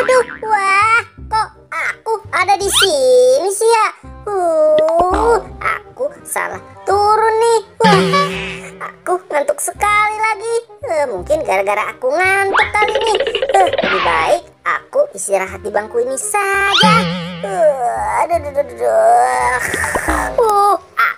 aduh. Wah, kok aku ada di sini sih ya? Aku salah turun nih. Wah, aku ngantuk sekali lagi. Mungkin gara-gara aku ngantuk kali ini. Lebih baik aku istirahat di bangku ini saja.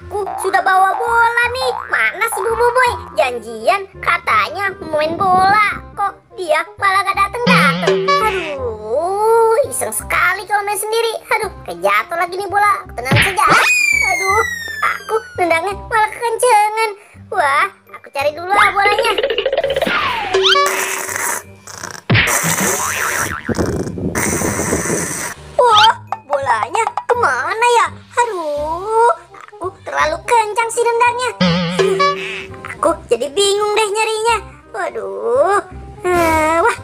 Aku sudah bawa bola nih. Mana si Boboiboy? Janjian katanya main bola. Kok dia malah gak datang-datang? Aduh, iseng sekali kalau main sendiri. Aduh, kejatuh lagi nih bola. Tenang saja. Aduh, aku nendangnya malah kekencengan. Wah, aku cari dulu lah bolanya. Wah, bolanya kemana ya? Aduh, aku terlalu kencang sih nendangnya. Aku jadi bingung deh nyarinya. Waduh, wah,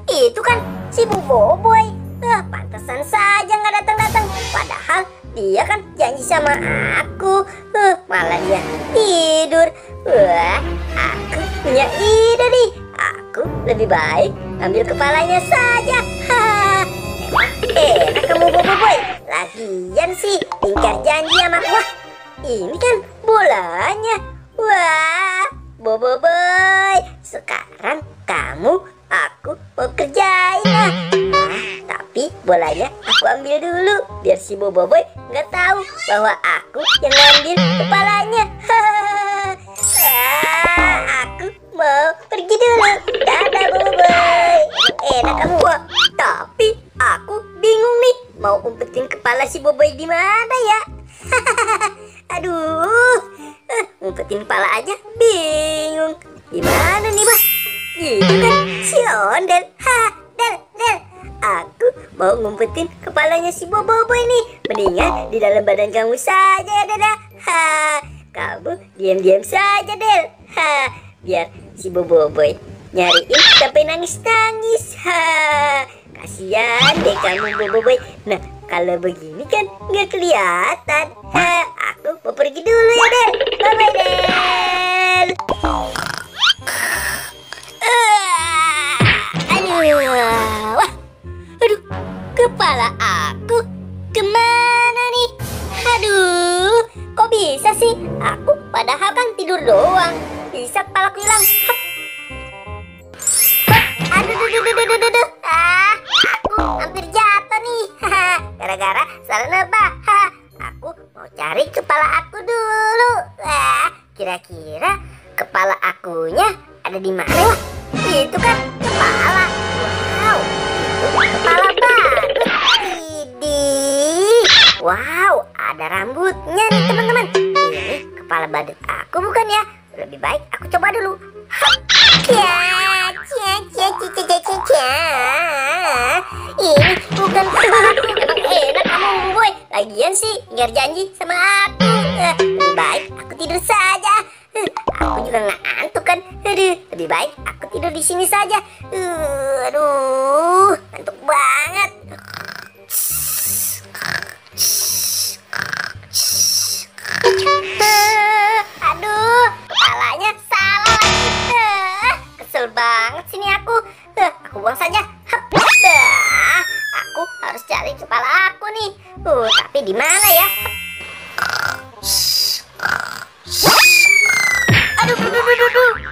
itu kan si Boboiboy. Pantesan saja nggak datang-datang. Padahal dia kan janji sama aku. Malah dia tidur. Wah, aku punya ide nih. Aku lebih baik ambil kepalanya saja. Emang enak kamu Boboiboy. Lagian sih ingkar janji sama aku. Wah, ini kan bolanya. Wah, Boboiboy, sekarang kamu aku mau kerjain lah. Tapi bolanya aku ambil dulu biar si Boboiboy nggak tahu bahwa aku yang ngambil kepalanya. Aku mau pergi dulu. Dadah Boboiboy. Enak kamu. Wah, tapi aku bingung nih mau umpetin kepala si Boboiboy di mana ya? Aduh, umpetin kepala aja bingung. Gimana nih, Bos? Gitu kan si Ondel. Del. Aku mau ngumpetin kepalanya si Boboiboy nih. Mendingan di dalam badan kamu saja ya, Dadah. Kamu diam-diam saja, Del. Biar si Boboiboy nyariin sampai nangis-nangis. Kasihan deh kamu Boboiboy. Nah, kalau begini kan nggak kelihatan. Aku mau pergi dulu ya, Del. Bye-bye, Del. Aduh, kepala aku kemana nih? Aduh, kok bisa sih? Aku padahal kan tidur doang. Bisa kepalaku hilang. Aduh. Aku hampir jatuh nih. Gara-gara salah nebak. Aku mau cari kepala aku dulu. Kira-kira kepala akunya ada di mana ya? Itu kan kepala. Wow, itu kepala badut. Idih. Wow, ada rambutnya nih teman-teman. Ini kepala badut aku bukan ya? Lebih baik aku coba dulu. Ini bukan kepala aku. Emang enak kamu Boboiboy. Lagian sih nggak janji sama aku. Lebih baik aku tidur saja. Aku juga nggak ngantuk kan. Aduh, lebih baik aku tidur di sini saja. Aduh, ngantuk banget. Aduh, kepalanya salah lagi. Kesel banget sini aku. Aku buang saja. Aku harus cari kepala aku nih. Tapi di mana ya? Aduh.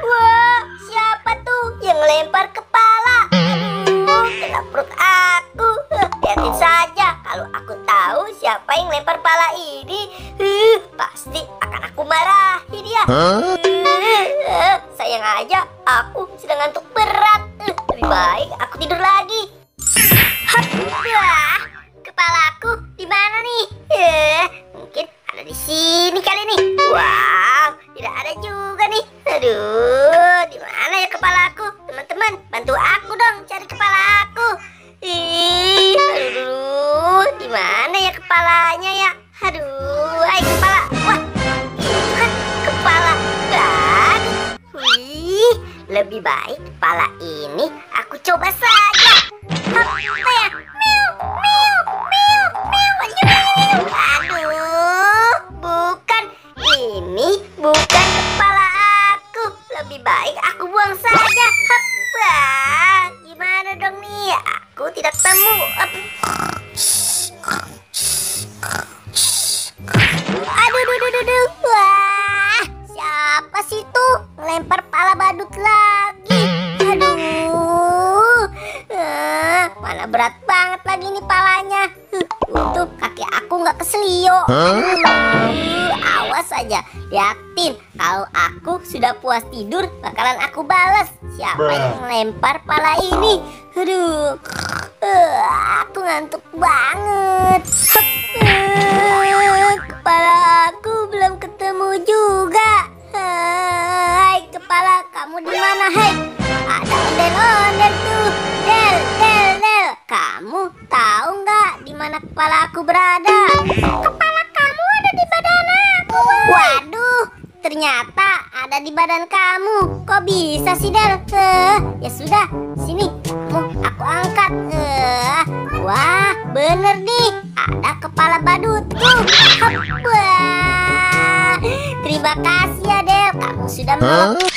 Wah, siapa tuh yang lempar kepala? Aduh, kena perut aku. Lihatin saja, kalau aku tahu siapa yang lempar kepala ini, pasti akan aku marahi dia. Sayang aja, aku sedang ngantuk berat. Lebih baik aku tidur lagi. Wah, kepalaku di mana nih? Mungkin ada di sini kali nih. Wow, tidak ada juga nih. Aduh, di mana ya kepalaku? Teman-teman, bantu aku dong cari kepala aku. Aduh, di mana ya kepalanya ya? Aduh, hai kepala. Wah, itu kan kepala badut. Wih, lebih baik kepala ini aku coba saja. Apa ya? Aduh, bukan. Ini bukan kepala aku. Lebih baik aku buang saja. Gimana dong nih? aku tidak temu. Aduh. Wah, siapa sih tuh lempar pala badut lagi? Aduh, mana berat banget lagi nih palanya. Untung kaki aku nggak keselio. Awas aja, liatin kalau aku sudah puas tidur bakalan aku balas. Siapa yang lempar pala ini? Aduh, aku ngantuk banget. Kepala aku belum ketemu juga. Hai kepala, kamu di mana? Hai, ada ondel-ondel tuh. Del. Kamu tahu nggak di mana kepala aku berada? Kepala kamu ada di badan aku. Waduh, ternyata ada di badan kamu. Kok bisa sih, Del? Ya sudah, sini aku angkat. Wah, bener nih, ada kepala badutku. Wah, terima kasih ya, Del. Kamu sudah menolongku.